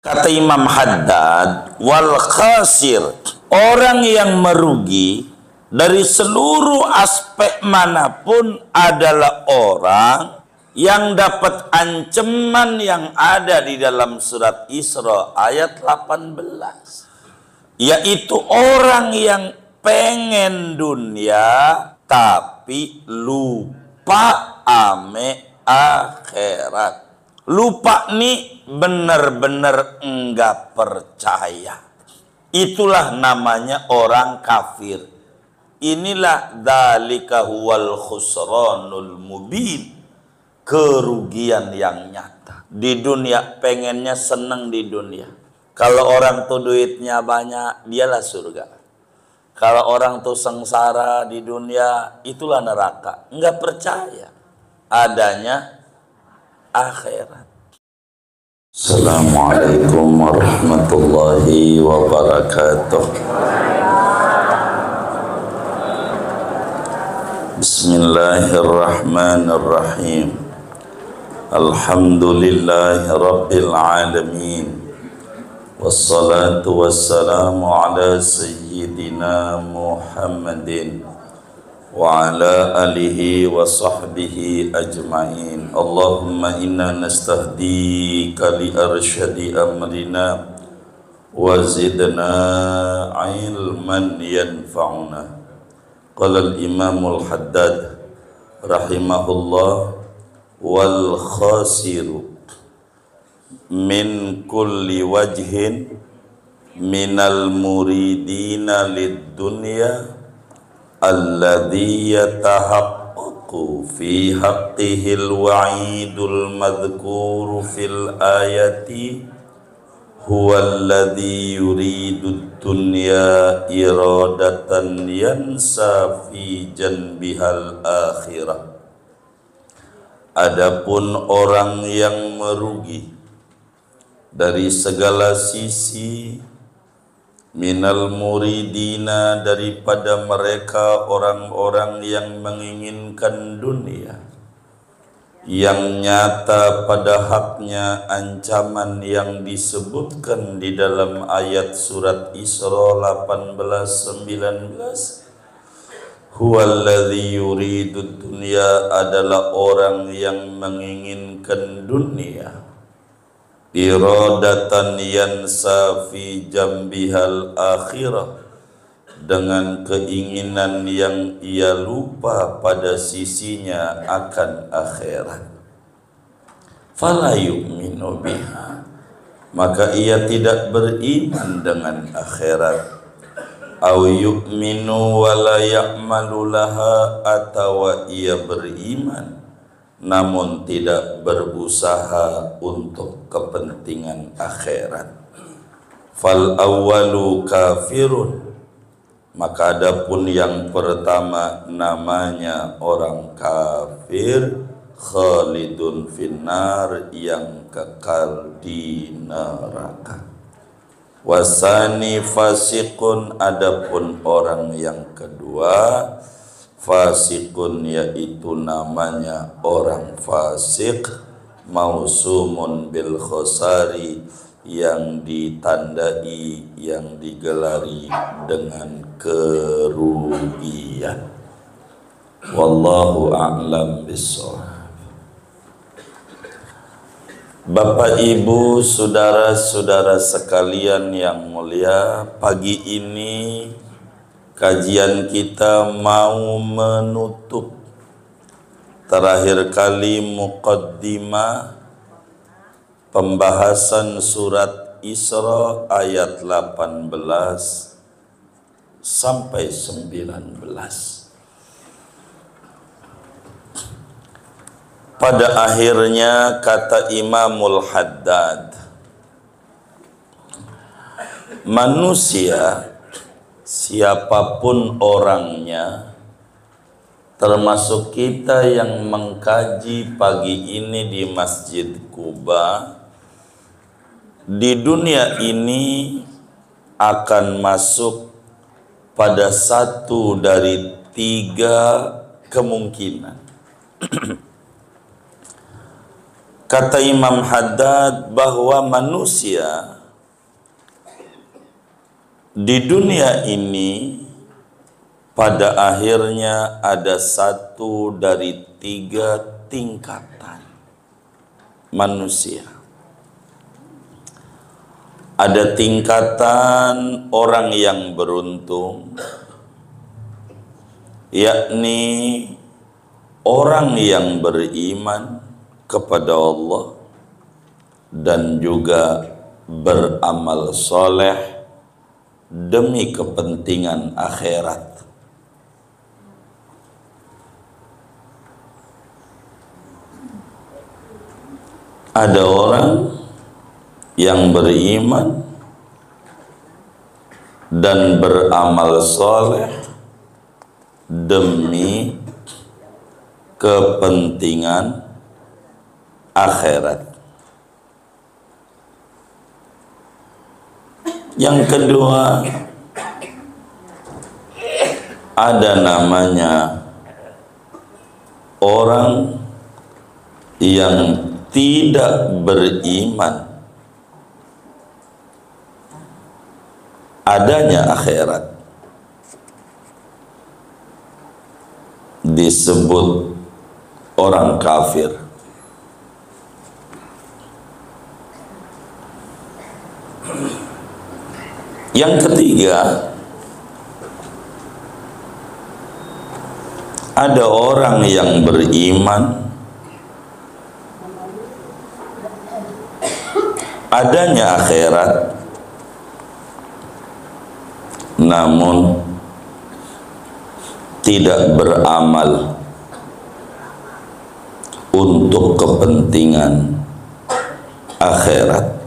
Kata Imam Haddad, wal khasir, orang yang merugi dari seluruh aspek manapun adalah orang yang dapat ancaman yang ada di dalam surat Isra ayat 18, yaitu orang yang pengen dunia tapi lupa ame akhirat. Lupa nih benar-benar enggak percaya. Itulah namanya orang kafir. Inilah dzalika huwal khusranul mubin, kerugian yang nyata. Di dunia pengennya senang di dunia. Kalau orang tuh duitnya banyak, dialah surga. Kalau orang tuh sengsara di dunia, itulah neraka. Enggak percaya adanya akhirat. Assalamualaikum warahmatullahi wabarakatuh. Bismillahirrahmanirrahim. Alhamdulillahi rabbil alamin. Wassalatu wassalamu ala sayyidina Muhammadin wa ala alihi wa sahbihi ajma'in. Allahumma inna nastahdika li arsyadi amrina wa zidna ilman yanfa'una. Qala al-imamul Haddad rahimahullah, wal khasiru min kulli wajhin minal muridina lid dunya alladhi yatahaqqaqu fi haqqihil wa'idul madhkuru fil ayati huwa alladhi yuridud dunya iradatan yansa fi janbihal akhirah. Adapun orang yang merugi dari segala sisi, minal muridina, daripada mereka orang-orang yang menginginkan dunia, yang nyata pada haknya ancaman yang disebutkan di dalam ayat surat Isra 18-19. Huwallazi yuridud dunya, adalah orang yang menginginkan dunia, iradatan yansa fi jambihal akhirah, dengan keinginan yang ia lupa pada sisinya akan akhirat. Fala yu'minu biha, maka ia tidak beriman dengan akhirat. Au yu'minu wa la ya'malu laha, atau ia beriman namun tidak berusaha untuk kepentingan akhirat. Fal awwalu kafirun, maka adapun yang pertama namanya orang kafir, khalidun finnar, yang kekal di neraka. Wasani fasikun, adapun orang yang kedua fasikun, yaitu namanya orang fasik, mausumun bil khosari, yang ditandai, yang digelari dengan kerugian. Wallahu a'lam bishawab. Bapak, Ibu, saudara-saudara sekalian yang mulia, pagi ini kajian kita mau menutup terakhir kali muqaddimah pembahasan surat Isra ayat 18 sampai 19. Pada akhirnya kata Imamul Haddad, manusia siapapun orangnya, termasuk kita yang mengkaji pagi ini di Masjid Kuba, di dunia ini akan masuk pada satu dari tiga kemungkinan. Kata Imam Haddad bahwa manusia di dunia ini pada akhirnya ada satu dari 3 tingkatan manusia. Ada tingkatan orang yang beruntung, yakni orang yang beriman kepada Allah dan juga beramal soleh demi kepentingan akhirat. Ada orang yang beriman dan beramal soleh demi kepentingan akhirat. Yang kedua, ada namanya orang yang tidak beriman adanya akhirat, disebut orang kafir. Yang ketiga, ada orang yang beriman adanya akhirat, namun tidak beramal untuk kepentingan akhirat.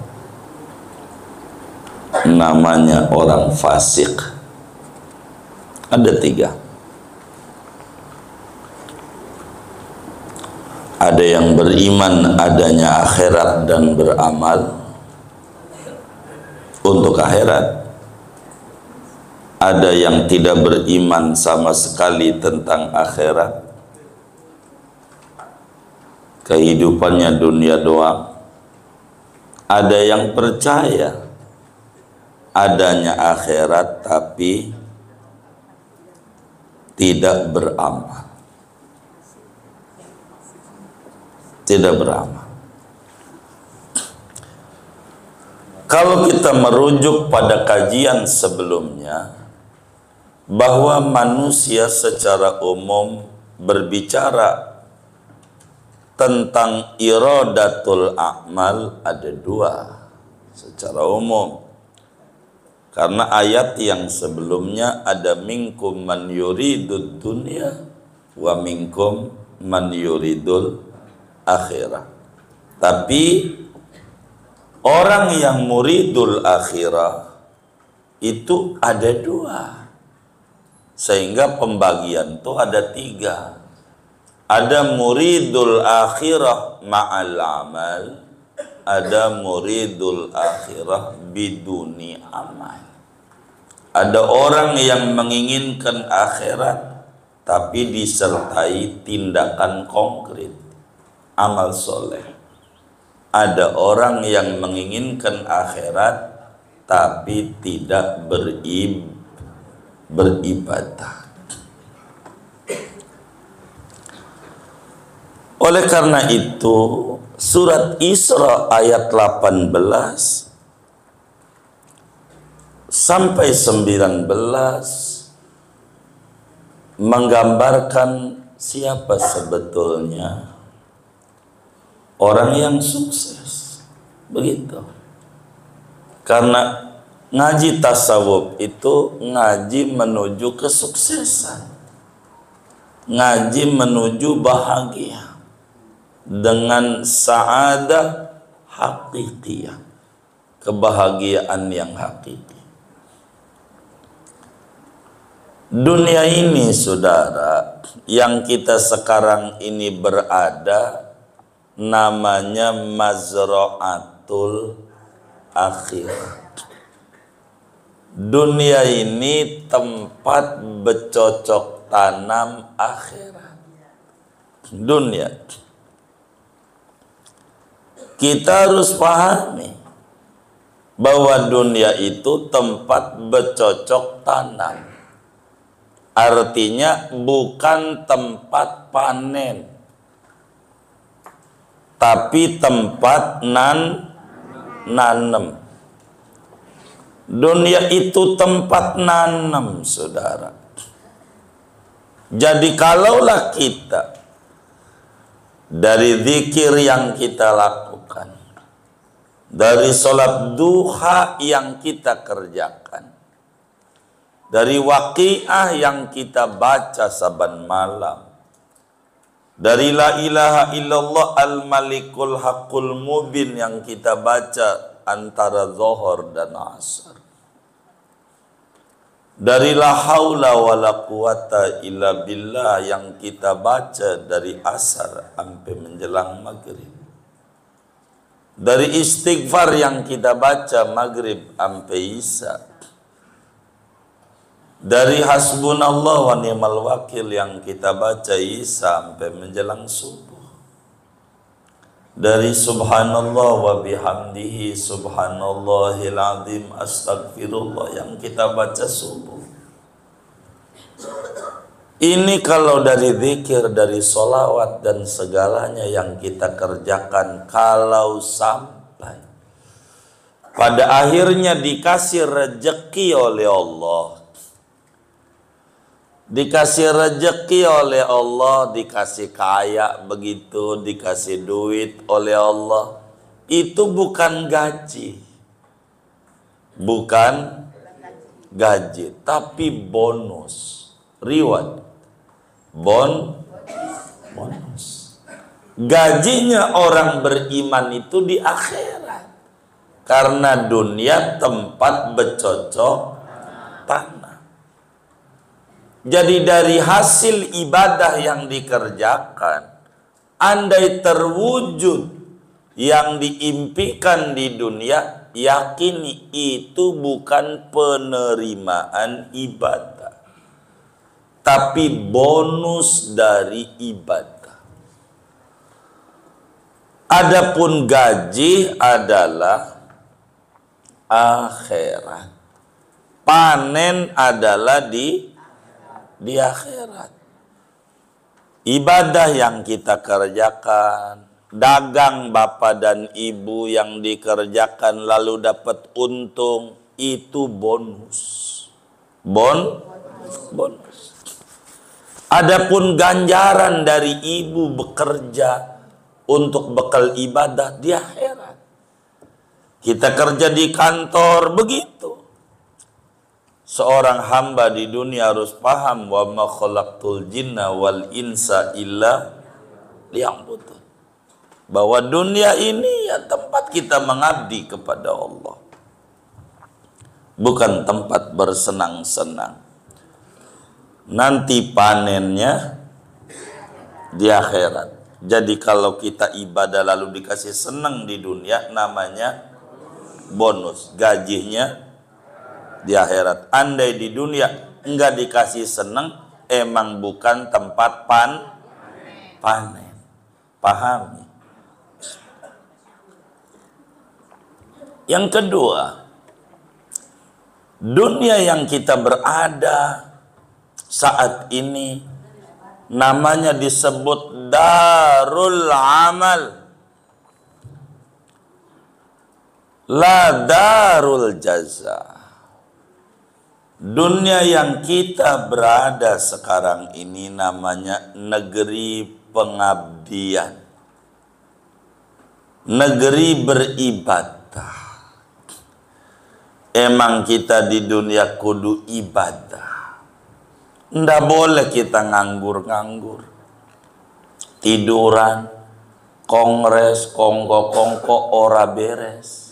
Namanya orang fasik. Ada 3. Ada yang beriman adanya akhirat dan beramal untuk akhirat. Ada yang tidak beriman sama sekali tentang akhirat, kehidupannya dunia doang. Ada yang percaya adanya akhirat tapi tidak beramal. Tidak beramal. Kalau kita merujuk pada kajian sebelumnya, bahwa manusia secara umum berbicara tentang iradatul a'mal ada 2 secara umum. Karena ayat yang sebelumnya ada minkum man yuridud dunya wa minkum man yuridul akhirah. Tapi orang yang muridul akhirah itu ada 2. Sehingga pembagian itu ada 3. Ada muridul akhirah ma'al amal, ada muridul akhirah biduni amal. Ada orang yang menginginkan akhirat tapi disertai tindakan konkret, amal soleh. Ada orang yang menginginkan akhirat tapi tidak beribadah. Oleh karena itu, surat Isra ayat 18 sampai 19 menggambarkan siapa sebetulnya orang yang sukses. Begitu. Karena ngaji tasawuf itu ngaji menuju kesuksesan, ngaji menuju bahagia dengan sa'adah hakikiyah, kebahagiaan yang hakiki. Dunia ini, saudara, yang kita sekarang ini berada, namanya mazra'atul akhirah. Dunia ini tempat bercocok tanam akhirat. Dunia. Kita harus pahami bahwa dunia itu tempat bercocok tanam. Artinya bukan tempat panen, tapi tempat nanam. Dunia itu tempat nanam, saudara. Jadi kalaulah kita dari zikir yang kita lakukan, dari sholat duha yang kita kerjakan, dari waqiah yang kita baca saban malam, dari la ilaha illallah al-malikul haqqul mubin yang kita baca antara zuhur dan asar, dari la haula wala quwata illa billah yang kita baca dari asar sampai menjelang maghrib, dari istighfar yang kita baca maghrib sampai isya, dari hasbunallah wa ni'mal wakil yang kita baca isya sampai menjelang subuh, dari subhanallah wa bihamdihi subhanallahil azim astagfirullah yang kita baca subuh. Ini kalau dari zikir, dari solawat dan segalanya yang kita kerjakan, kalau sampai pada akhirnya dikasih rejeki oleh Allah, dikasih rejeki oleh Allah, dikasih kaya begitu, dikasih duit oleh Allah, itu bukan gaji, bukan gaji, tapi bonus, reward, bonus. Gajinya orang beriman itu di akhirat, karena dunia tempat bercocok tanam. Jadi dari hasil ibadah yang dikerjakan, andai terwujud yang diimpikan di dunia, yakini itu bukan penerimaan ibadah, tapi bonus dari ibadah. Adapun gaji adalah akhirat, panen adalah di akhirat. Ibadah yang kita kerjakan, dagang bapak dan ibu yang dikerjakan lalu dapat untung, itu bonus. Bonus. Adapun ganjaran dari ibu bekerja untuk bekal ibadah di akhirat. Kita kerja di kantor begitu. Seorang hamba di dunia harus paham, wa ma khalaqtul jinna wal insa illa liya'budun, bahwa dunia ini ya tempat kita mengabdi kepada Allah, bukan tempat bersenang-senang. Nanti panennya di akhirat. Jadi kalau kita ibadah lalu dikasih senang di dunia, namanya bonus, gajinya di akhirat. Andai di dunia enggak dikasih senang, emang bukan tempat panen. Pahami. Yang kedua, dunia yang kita berada saat ini namanya disebut darul amal, la darul jaza. Dunia yang kita berada sekarang ini namanya negeri pengabdian, negeri beribadah. Emang kita di dunia kudu ibadah. Nggak boleh kita nganggur-nganggur, tiduran, kongres, kongko-kongko, ora beres.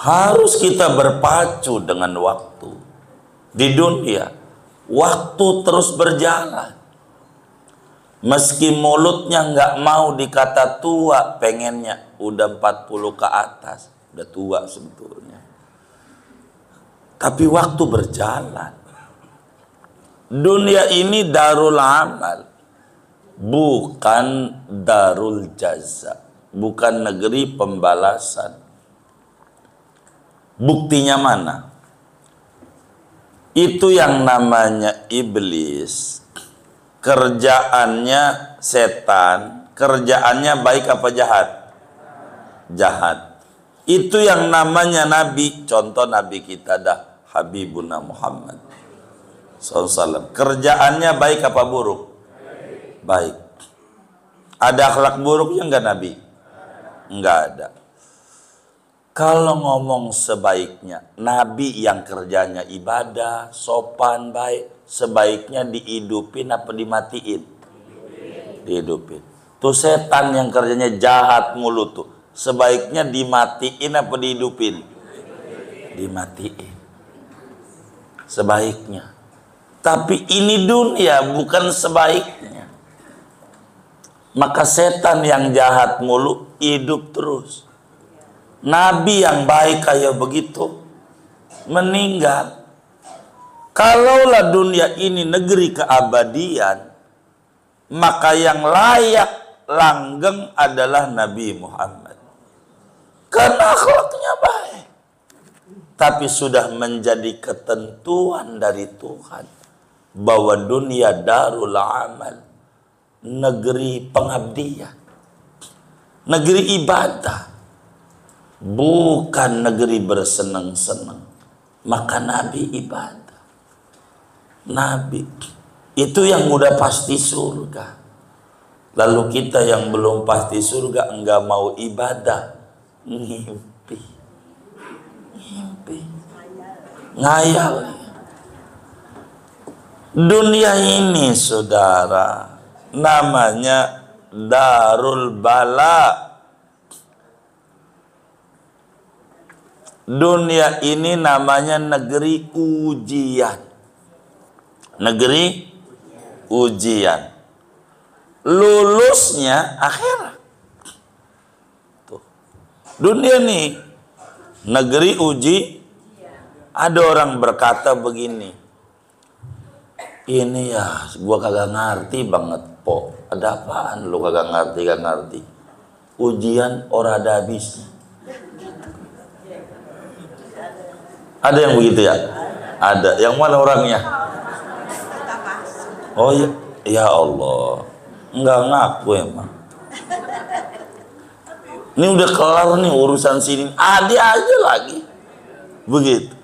Harus kita berpacu dengan waktu. Di dunia, waktu terus berjalan. Meski mulutnya nggak mau dikata tua, pengennya udah 40 ke atas, udah tua sebetulnya. Tapi waktu berjalan. Dunia ini darul amal. bukan darul jaza, bukan negeri pembalasan. Buktinya mana? Itu yang namanya iblis, kerjaannya setan, kerjaannya baik apa jahat? Jahat. Itu yang namanya nabi, contoh nabi kita dah Habibuna Muhammad SAW. Kerjaannya baik apa buruk? Baik. Ada akhlak buruknya enggak nabi? Enggak ada. Kalau ngomong sebaiknya, nabi yang kerjanya ibadah, sopan, baik, sebaiknya dihidupin apa dimatiin? Dihidupin. Tuh setan yang kerjanya jahat mulu tuh, sebaiknya dimatiin apa dihidupin? Dimatiin. Sebaiknya. Tapi ini dunia, bukan sebaiknya. Maka setan yang jahat mulu hidup terus. Nabi yang baik kayak begitu meninggal. Kalaulah dunia ini negeri keabadian, maka yang layak langgeng adalah Nabi Muhammad. Karena akhlaknya baik. Tapi sudah menjadi ketentuan dari Tuhan bahwa dunia darul amal, negeri pengabdian, negeri ibadah, bukan negeri bersenang-senang. Maka Nabi ibadah. Nabi itu yang udah pasti surga. Lalu kita yang belum pasti surga enggak mau ibadah, ngimpi, ngayal. Dunia ini saudara namanya darul bala. Dunia ini namanya negeri ujian. Negeri ujian. Lulusnya akhirat. Tuh. Dunia nih negeri uji. Ada orang berkata begini, ini ya gua kagak ngerti banget po. Ada apaan lu kagak ngerti? Ujian ora ada habisnya. Ada yang begitu ya? Ada. Yang mana orangnya? Oh ya, ya Allah. Enggak ngaku emang. Ini udah kelar nih urusan sini. Ada aja lagi. Begitu.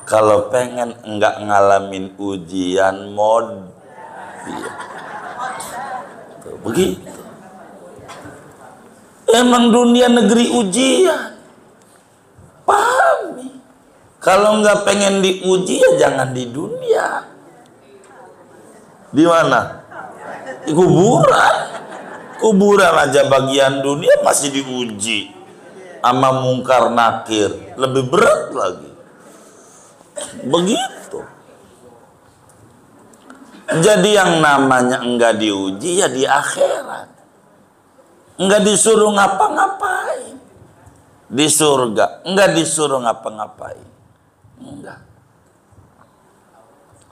Kalau pengen enggak ngalamin ujian mod, iya. Tuh, begitu. Emang dunia negeri ujian. Pahami. Kalau nggak pengen diuji ya jangan di dunia. Di mana? Di kuburan. Kuburan aja bagian dunia masih diuji sama mungkar nakir, lebih berat lagi. Begitu. Jadi yang namanya enggak diuji ya di akhirat. Enggak disuruh ngapa-ngapain. Di surga enggak disuruh ngapa-ngapain. Enggak.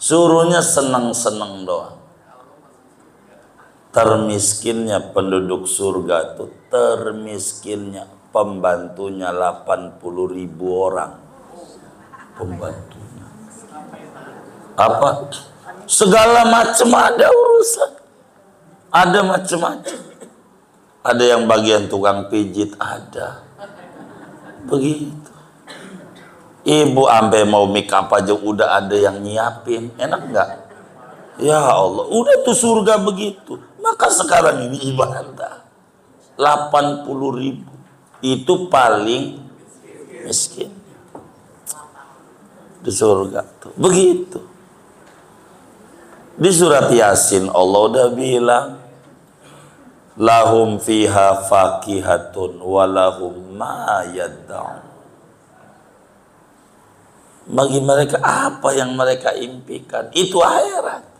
Suruhnya senang-senang doang. Termiskinnya penduduk surga itu, termiskinnya pembantunya 80.000 orang. Pembantunya. Apa? Segala macam ada urusan. Ada macam-macam. Ada yang bagian tukang pijit ada. Begitu. Ibu ampe mau make up aja udah ada yang nyiapin. Enak nggak? Ya Allah, udah tuh surga begitu. Maka sekarang ini ibadah 80.000 itu paling miskin di surga tuh. Begitu. Di surat Yasin Allah udah bilang lahum fiha fakihatun walahum ma yad'un. Bagi mereka apa yang mereka impikan itu akhirat.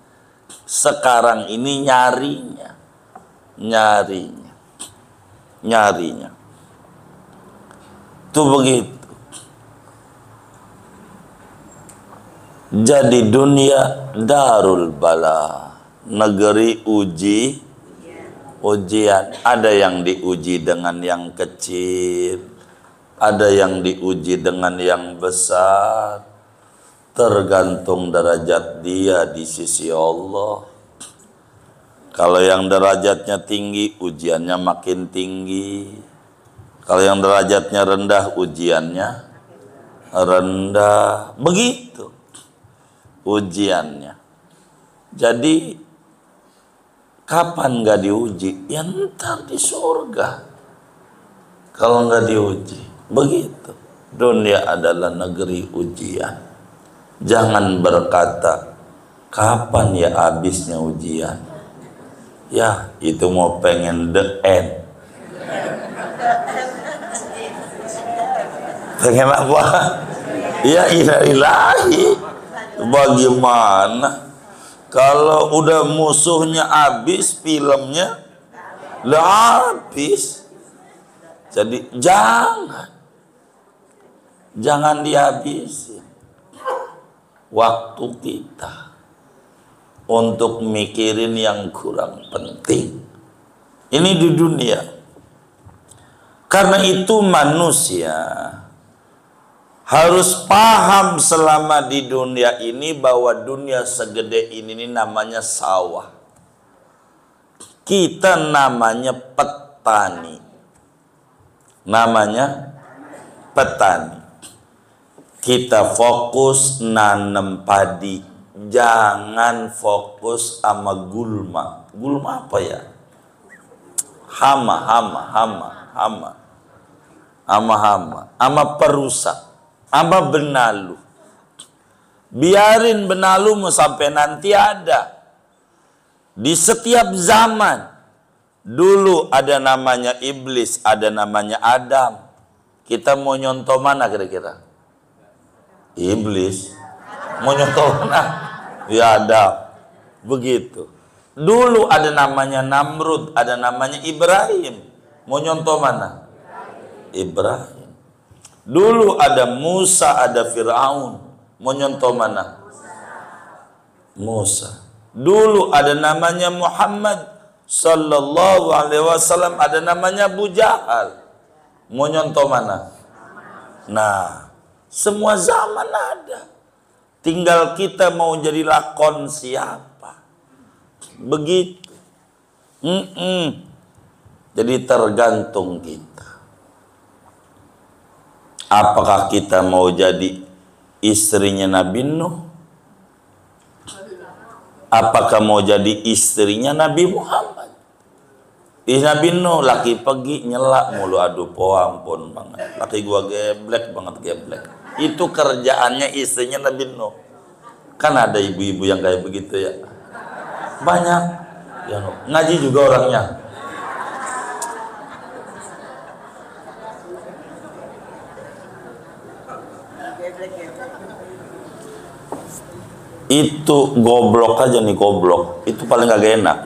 Sekarang ini nyarinya. Itu begitu. Jadi dunia darul bala, negeri ujian. Ada yang diuji dengan yang kecil, ada yang diuji dengan yang besar, tergantung derajat dia di sisi Allah. Kalau yang derajatnya tinggi, ujiannya makin tinggi. Kalau yang derajatnya rendah, ujiannya rendah. Begitu ujiannya. Jadi kapan nggak diuji? Ya ntar di surga. Kalau nggak diuji, begitu. Dunia adalah negeri ujian. Jangan berkata, kapan ya habisnya ujian? Ya, itu mau pengen the end. Pengen apa? Ya ilahi. Bagaimana? Kalau udah musuhnya habis, filmnya udah habis. Jadi jangan dihabisin waktu kita untuk mikirin yang kurang penting. Ini di dunia. Karena itu manusia harus paham selama di dunia ini bahwa dunia segede ini namanya sawah. Kita namanya petani. Namanya petani. Kita fokus nanam padi. Jangan fokus sama gulma. Gulma apa ya? Hama. Sama perusak. Sama benalu. Biarin benalumu sampai nanti ada. Di setiap zaman. Dulu ada namanya iblis, ada namanya Adam. Kita mau nyontoh mana kira-kira? Iblis. Mau nyontoh mana? Ya Adam. Begitu. Dulu ada namanya Namrud, ada namanya Ibrahim. Mau nyontoh mana? Ibrahim. Dulu ada Musa, ada Fir'aun. Mau nyontoh mana? Musa. Dulu ada namanya Muhammad sallallahu alaihi wasallam, ada namanya Abu Jahal. Mau nyontoh mana? Nah, semua zaman ada. Tinggal kita mau jadi lakon siapa. Begitu. Jadi tergantung kita. Apakah kita mau jadi istrinya Nabi Nuh? Apakah mau jadi istrinya Nabi Muhammad? Nabi Nuh laki pergi nyelak mulu, aduh ampun banget. Laki gua geblek banget, geblek. Itu kerjaannya istrinya Nabi Nuh. Kan ada ibu-ibu yang kayak begitu ya. Banyak yang ngaji juga orangnya. Itu goblok aja nih, goblok. Itu paling gak enak.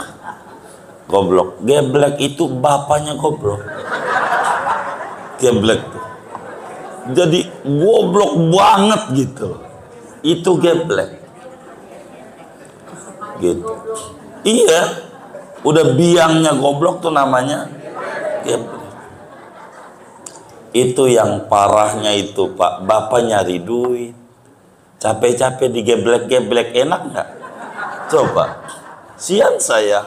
Goblok. Geblek itu bapaknya goblok. Geblek tuh. Jadi goblok banget gitu. Itu geblek. Gitu. Iya. Udah biangnya goblok tuh namanya geblek. Itu yang parahnya itu Pak. Bapak nyari duit. Capek-capek digeblek-geblek, enak nggak? Coba. Sian saya.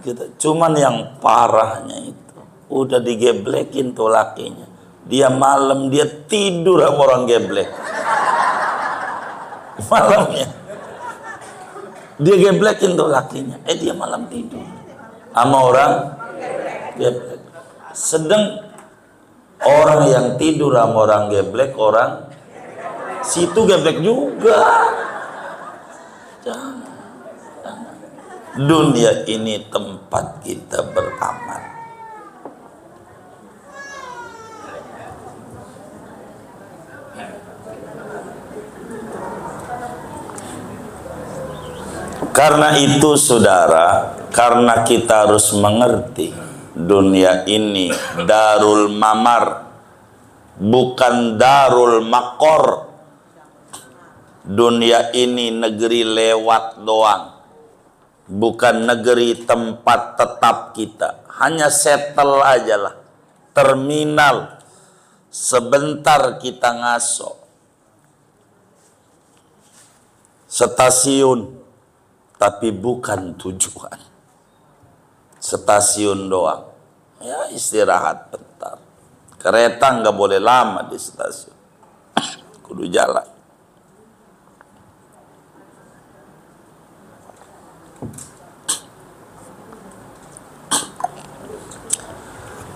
Gitu. Cuman yang parahnya itu. Udah digeblekin tuh lakinya. Dia malam dia tidur sama orang geblek. Malamnya dia geblekin tuh lakinya. Dia malam tidur sama orang geblek. Sedang orang yang tidur sama orang geblek, orang situ geblek juga. Jangan. Dunia ini tempat kita beramal. Karena itu saudara, karena kita harus mengerti dunia ini darul mamar, bukan darul makor. Dunia ini negeri lewat doang. bukan negeri tempat tetap kita. Hanya settle aja lah. Terminal. Sebentar kita ngaso. Stasiun. Tapi bukan tujuan. Stasiun doang. Ya istirahat bentar. Kereta nggak boleh lama di stasiun. Kudu jalan.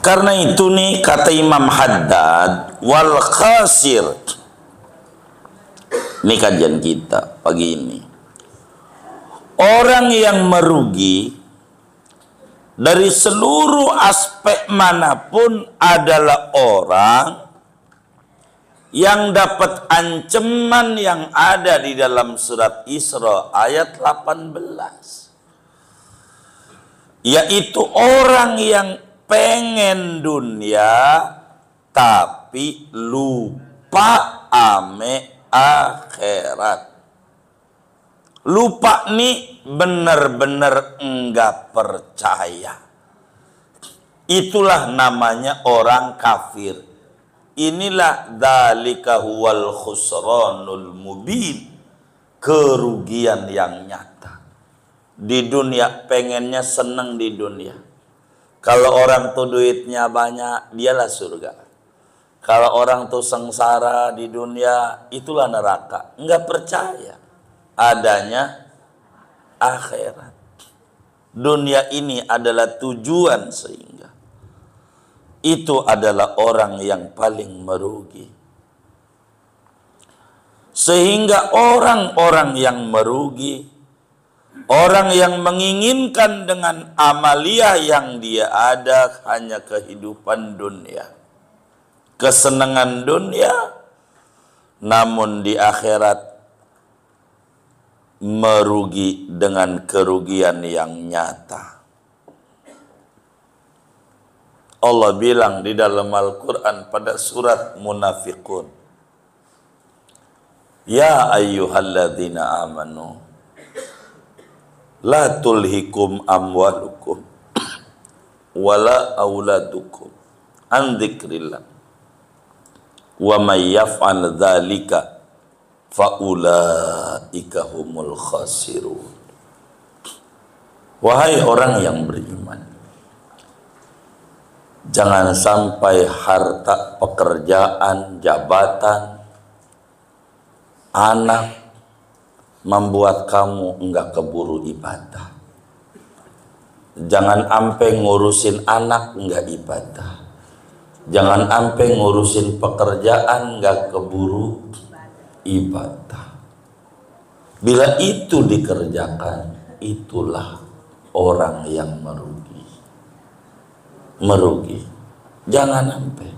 Karena itu nih kata Imam Haddad, wal khasir. Ini kajian kita pagi ini. Orang yang merugi dari seluruh aspek manapun adalah orang yang dapat ancaman yang ada di dalam surat Isra ayat 18. Yaitu orang yang pengen dunia tapi lupa ame akhirat. Lupa nih benar-benar enggak percaya. Itulah namanya orang kafir. Inilah dzalika huwal khusranul mubin. Kerugian yang nyata. Di dunia pengennya senang di dunia. Kalau orang tuh duitnya banyak, dialah surga. Kalau orang tuh sengsara di dunia, itulah neraka. Enggak percaya adanya akhirat. Dunia ini adalah tujuan, sehingga itu adalah orang yang paling merugi. Sehingga orang-orang yang merugi, orang yang menginginkan dengan amalia yang dia ada hanya kehidupan dunia, kesenangan dunia, namun di akhirat merugi dengan kerugian yang nyata. Allah bilang di dalam Al-Quran pada surat Munafiqun, ya ayyuhalladzina amanu la tulhikum amwalukum wala auladukum an dzikrillah wa may yaf'al dzalika faulaika humul khasirun. Wahai orang yang beriman, jangan sampai harta, pekerjaan, jabatan, anak membuat kamu enggak keburu ibadah. Jangan sampai ngurusin anak enggak ibadah. Jangan sampai ngurusin pekerjaan enggak keburu ibadah. Bila itu dikerjakan, itulah orang yang merugi. Merugi. Jangan sampai.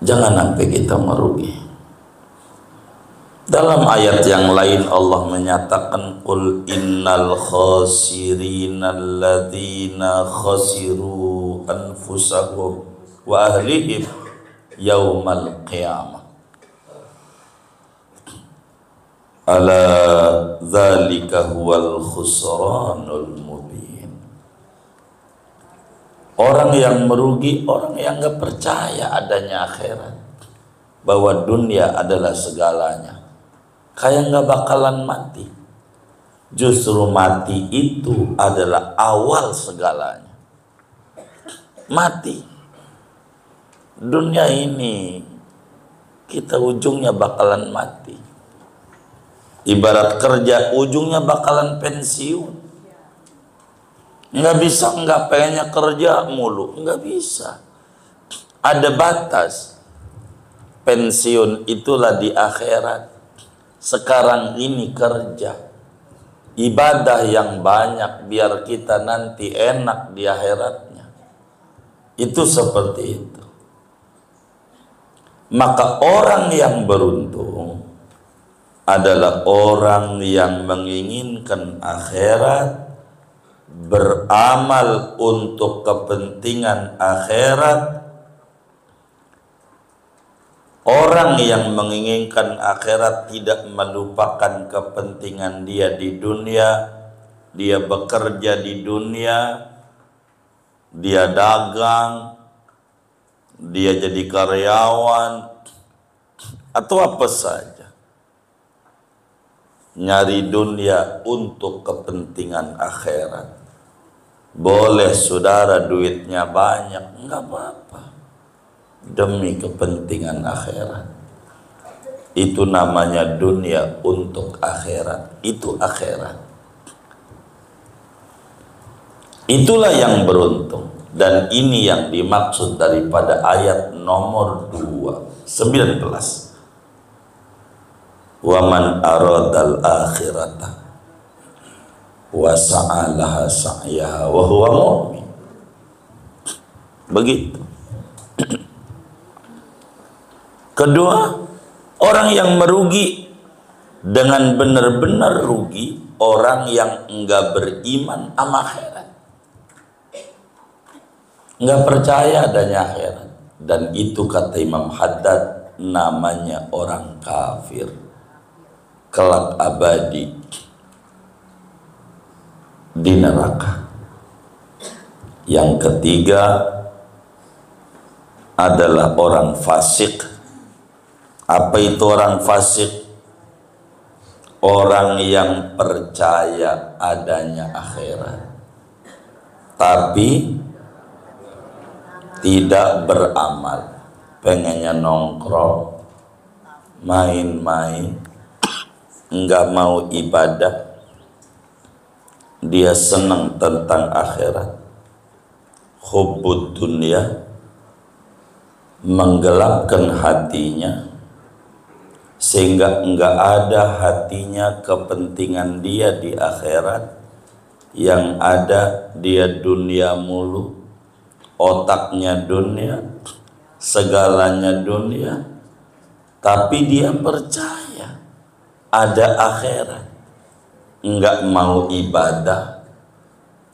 Jangan sampai kita merugi. Dalam ayat yang lain Allah menyatakan, qul innal khasirina alladzina khasiru anfusahum wa ahlihim yaumal qiyamah. Ala dzalika huwal khusranul mubin. Orang yang merugi, orang yang enggak percaya adanya akhirat, bahwa dunia adalah segalanya. Kayak nggak bakalan mati. Justru mati itu adalah awal segalanya. Mati. Dunia ini kita ujungnya bakalan mati. Ibarat kerja, ujungnya bakalan pensiun. Nggak bisa nggak pengennya kerja mulu, nggak bisa. Ada batas. Pensiun itulah di akhirat. Sekarang ini kerja, ibadah yang banyak biar kita nanti enak di akhiratnya. Itu seperti itu. Maka orang yang beruntung adalah orang yang menginginkan akhirat, beramal untuk kepentingan akhirat, Orang yang menginginkan akhirat tidak melupakan kepentingan dia di dunia. Dia bekerja di dunia, dia dagang, dia jadi karyawan, atau apa saja. Nyari dunia untuk kepentingan akhirat. Boleh saudara duitnya banyak, enggak apa-apa. Demi kepentingan akhirat. Itu namanya dunia untuk akhirat. Itu akhirat. Itulah yang beruntung. Dan ini yang dimaksud daripada ayat nomor 19. Wa man aradal akhirata wa sa'alaha sa'yaha wa huwa mu'min. Begitu. Kedua, orang yang merugi dengan benar-benar rugi, orang yang enggak beriman sama akhirat, enggak percaya adanya akhirat. Dan itu kata Imam Haddad, namanya orang kafir, kelak abadi di neraka. Yang ketiga adalah orang fasik. Apa itu orang fasik? Orang yang percaya adanya akhirat tapi tidak beramal. Pengennya nongkrong, main-main, enggak mau ibadah. Dia senang tentang akhirat. Hubbud dunia menggelapkan hatinya, sehingga enggak ada hatinya kepentingan dia di akhirat. Yang ada dia dunia mulu, otaknya dunia, segalanya dunia. Tapi dia percaya ada akhirat, enggak mau ibadah.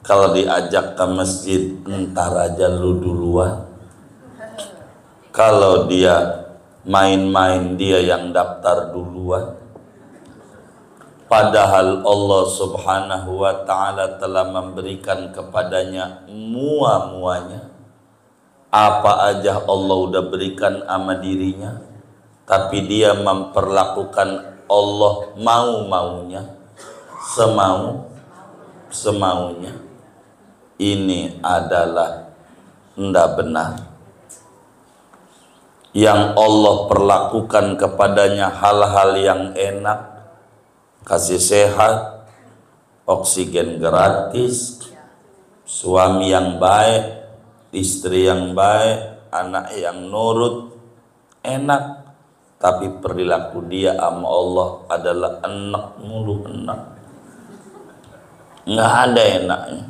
Kalau diajak ke masjid, entar aja lu duluan. Kalau dia main-main, dia yang daftar duluan. Padahal Allah subhanahu wa ta'ala telah memberikan kepadanya muanya. Apa aja Allah udah berikan sama dirinya, tapi dia memperlakukan Allah mau-maunya, semaunya. Ini adalah tidak benar. Yang Allah perlakukan kepadanya hal-hal yang enak, kasih sehat, oksigen gratis, suami yang baik, istri yang baik, anak yang nurut, enak. Tapi perilaku dia sama Allah adalah enak mulu, enak. Nggak ada enaknya.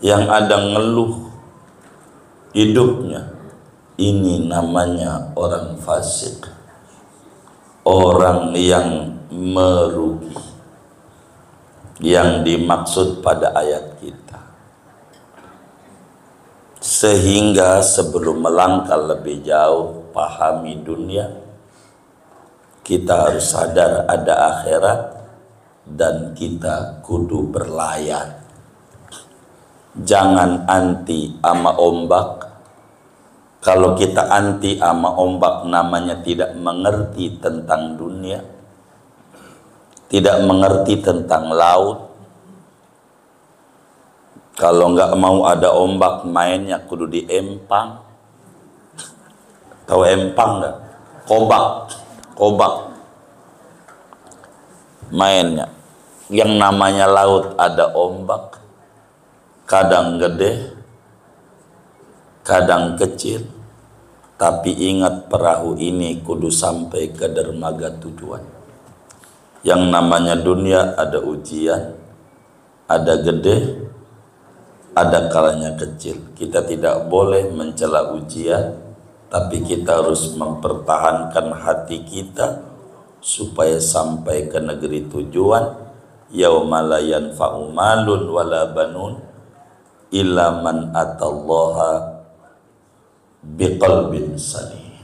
Yang ada ngeluh hidupnya. Ini namanya orang fasik, orang yang merugi, yang dimaksud pada ayat kita. Sehingga sebelum melangkah lebih jauh, pahami dunia, kita harus sadar ada akhirat, dan kita kudu berlayar. Jangan anti ama ombak. Kalau kita anti ama ombak, namanya tidak mengerti tentang dunia, tidak mengerti tentang laut. Kalau nggak mau ada ombak, mainnya kudu di empang. Tahu empang nggak? Kobak. Mainnya. Yang namanya laut ada ombak, kadang gede, kadang kecil. Tapi ingat, perahu ini kudu sampai ke dermaga tujuan. Yang namanya dunia ada ujian, ada gede, ada kalanya kecil. Kita tidak boleh mencela ujian, tapi kita harus mempertahankan hati kita supaya sampai ke negeri tujuan. Yauma la yanfa'u malun wala banun illa man atallaha biqalbin salim.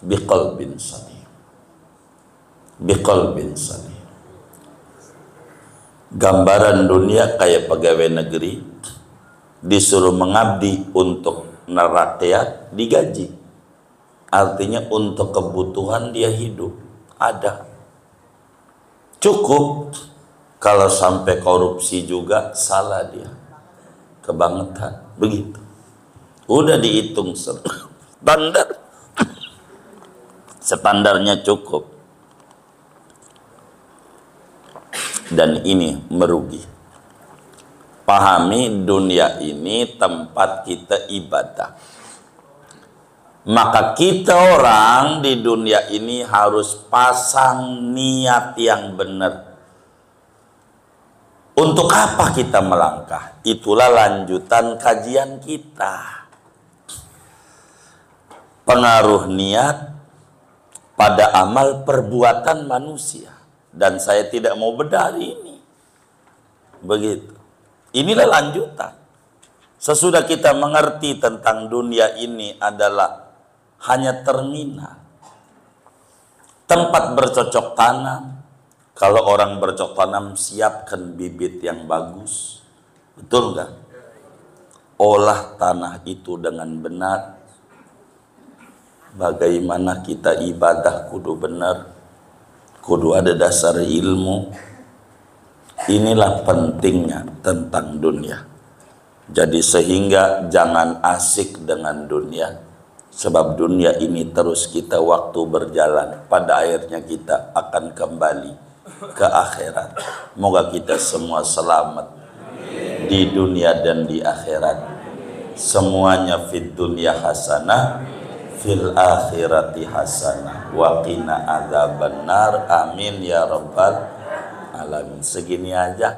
biqalbin salim. Biqalbin salim. Gambaran dunia kayak pegawai negeri disuruh mengabdi untuk rakyat, digaji. Artinya untuk kebutuhan dia hidup ada. Cukup. Kalau sampai korupsi juga salah dia, kebangetan. Begitu. Udah dihitung standarnya cukup. Dan ini merugi. Pahami dunia ini tempat kita ibadah. Maka kita orang di dunia ini harus pasang niat yang benar. Untuk apa kita melangkah? Itulah lanjutan kajian kita. Pengaruh niat pada amal perbuatan manusia. Dan saya tidak mau bedah ini. Begitu. Inilah lanjutan. Sesudah kita mengerti tentang dunia ini adalah hanya terminal, tempat bercocok tanam. Kalau orang bercocok tanam, siapkan bibit yang bagus. Betul nggak? Olah tanah itu dengan benar. Bagaimana kita ibadah kudu benar, kudu ada dasar ilmu. Inilah pentingnya tentang dunia. Jadi sehingga jangan asik dengan dunia. Sebab dunia ini terus kita waktu berjalan. Pada akhirnya kita akan kembali ke akhirat. Moga kita semua selamat di dunia dan di akhirat. Semuanya fid dunya hasanah, fil akhirati hasanah, wa qina adzabannar. Amin ya rabbal alamin. Segini aja.